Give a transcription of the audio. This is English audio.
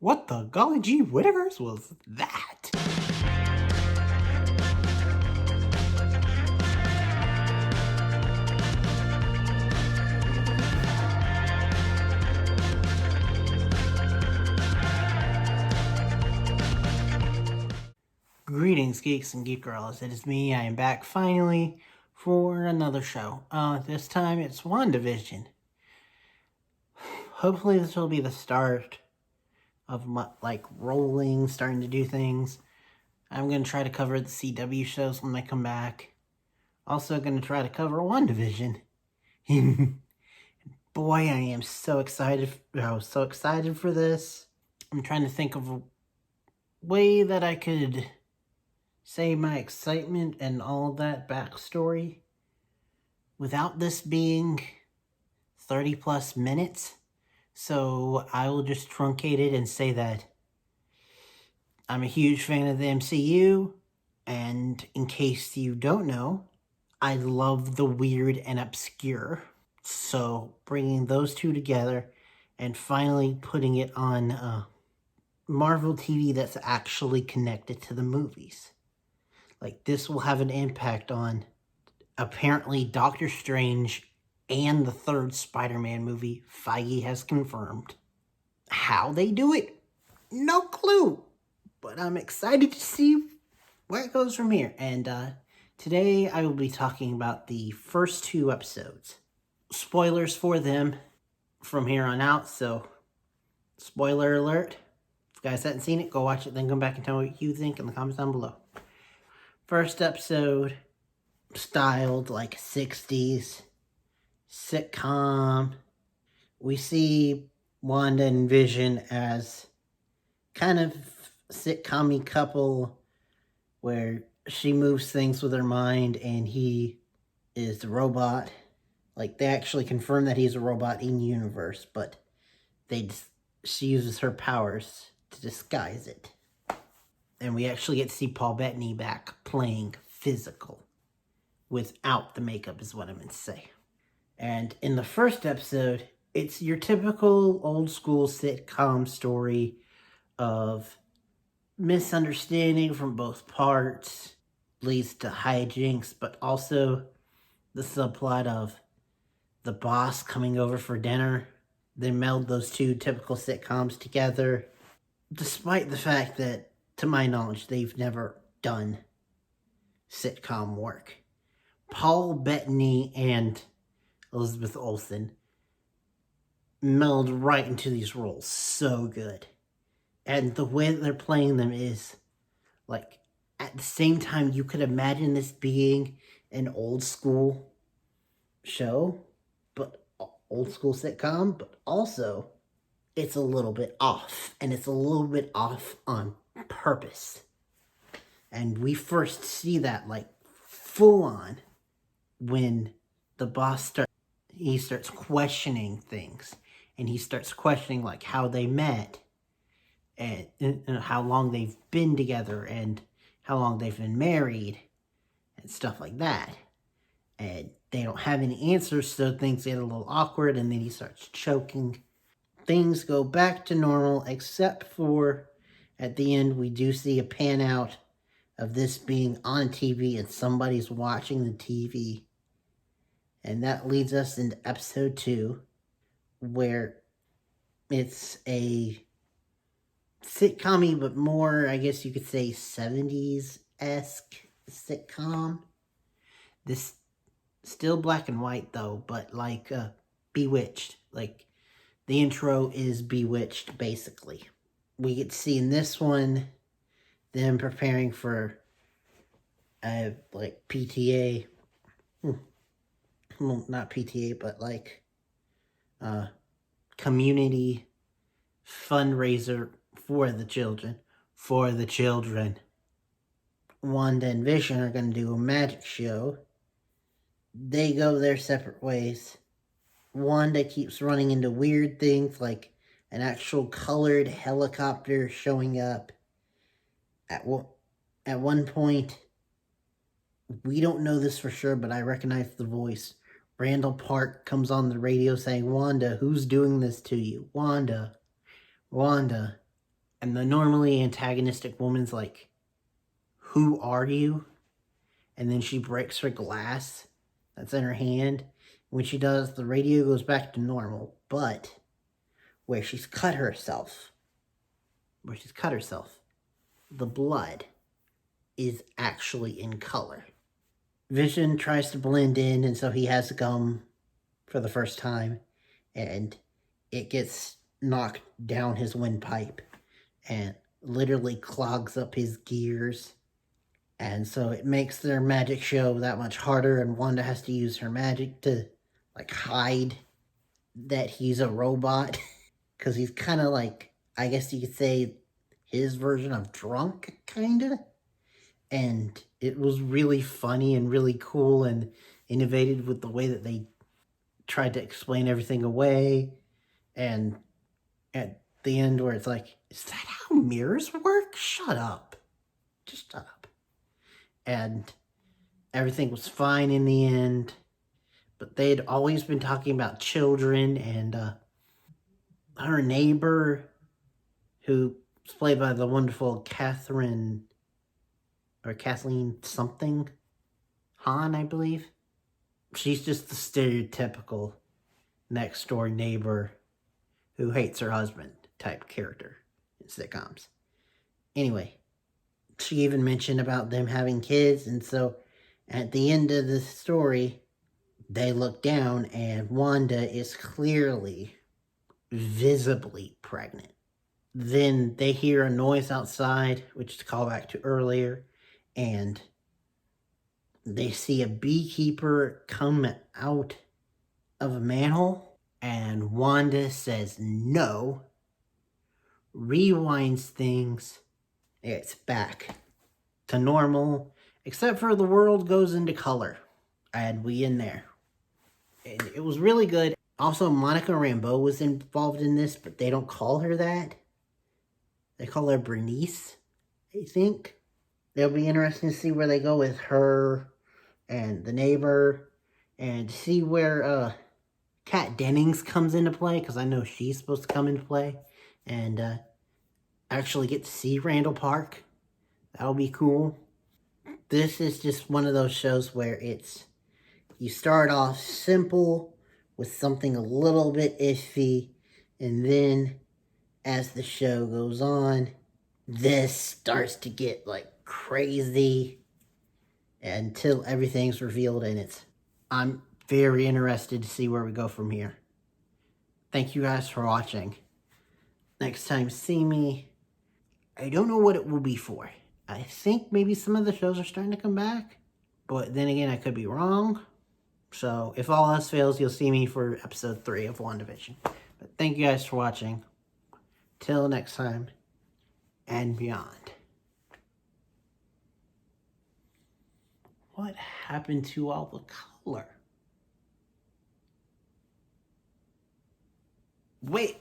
What the golly gee whittakers was that? Greetings, geeks and geek girls. It is me. I am back finally for another show. This time it's Wandavision. Hopefully, this will be the start of my, starting to do things. I'm gonna try to cover the CW shows when they come back. Also, gonna try to cover Wandavision. Boy, I am so excited! I was so excited for this. I'm trying to think of a way that I could say my excitement and all that backstory without this being 30 plus minutes. So I will just truncate it and say that I'm a huge fan of the MCU, and in case you don't know, I love the weird and obscure. So bringing those two together and finally putting it on Marvel TV that's actually connected to the movies. Like, this will have an impact on, apparently, Doctor Strange and the third Spider-Man movie. Feige has confirmed. How they do it? No clue. But I'm excited to see where it goes from here. And today I will be talking about the first two episodes. Spoilers for them from here on out. So, spoiler alert. If you guys haven't seen it, go watch it. Then come back and tell me what you think in the comments down below. First episode, styled like 60s sitcom. We see Wanda and Vision as kind of sitcom-y couple where she moves things with her mind and he is the robot. Like, they actually confirm that he's a robot in universe, but she uses her powers to disguise it. And we actually get to see Paul Bettany back playing physical without the makeup is what I meant to say. And in the first episode, it's your typical old school sitcom story of misunderstanding from both parts, leads to hijinks, but also the subplot of the boss coming over for dinner. They meld those two typical sitcoms together, despite the fact that, to my knowledge, they've never done sitcom work. Paul Bettany and Elizabeth Olsen meld right into these roles so good. And the way that they're playing them is, like, at the same time, you could imagine this being an old school show, but old school sitcom, but also it's a little bit off. And it's a little bit off on purpose. And we first see that, like, full on when the boss starts questioning things, and he starts questioning, like, how they met and how long they've been together and how long they've been married and stuff like that. And they don't have any answers, so things get a little awkward, and then he starts choking. Things go back to normal, except for at the end we do see a pan out of this being on TV and somebody's watching the TV. And that leads us into episode 2, where it's a sitcom-y, but more, I guess you could say, 70s-esque sitcom. This still black and white, though, but like Bewitched. Like, the intro is Bewitched, basically. We get to see in this one them preparing for like PTA. Well, not PTA, but like community fundraiser for the children. For the children. Wanda and Vision are going to do a magic show. They go their separate ways. Wanda keeps running into weird things, like an actual colored helicopter showing up. At one point, we don't know this for sure, but I recognize the voice. Randall Park comes on the radio saying, "Wanda, who's doing this to you? Wanda, Wanda." And the normally antagonistic woman's like, "Who are you?" And then she breaks her glass that's in her hand. When she does, the radio goes back to normal. But where she's cut herself, the blood is actually in color. Vision tries to blend in, and so he has gum for the first time, and it gets knocked down his windpipe and literally clogs up his gears. And so it makes their magic show that much harder, and Wanda has to use her magic to like hide that he's a robot because he's kind of like, I guess you could say, his version of drunk, kind of. And it was really funny and really cool and innovative with the way that they tried to explain everything away. And at the end, where it's like, is that how mirrors work? Shut up. Just shut up. And everything was fine in the end. But they had always been talking about children, and her neighbor, who was played by the wonderful Kathleen something, Hahn, I believe. She's just the stereotypical next door neighbor who hates her husband type character in sitcoms. Anyway, she even mentioned about them having kids, and so at the end of the story, they look down and Wanda is clearly, visibly pregnant. Then they hear a noise outside, which is a callback to earlier, and they see a beekeeper come out of a manhole, and Wanda says no, rewinds things, it's back to normal, except for the world goes into color, and we in there. And it was really good. Also, Monica Rambeau was involved in this, but they don't call her that. They call her Bernice, I think. It'll be interesting to see where they go with her and the neighbor, and see where Kat Dennings comes into play, because I know she's supposed to come into play, and actually get to see Randall Park. That'll be cool. This is just one of those shows where you start off simple with something a little bit iffy, and then as the show goes on, this starts to get like crazy until everything's revealed, and I'm very interested to see where we go from here. Thank you guys for watching. Next time, see me. I don't know what it will be for. I think maybe some of the shows are starting to come back, but then again, I could be wrong. So if all else fails, you'll see me for episode 3 of Wandavision. But thank you guys for watching. Till next time, and beyond. What happened to all the color? Wait.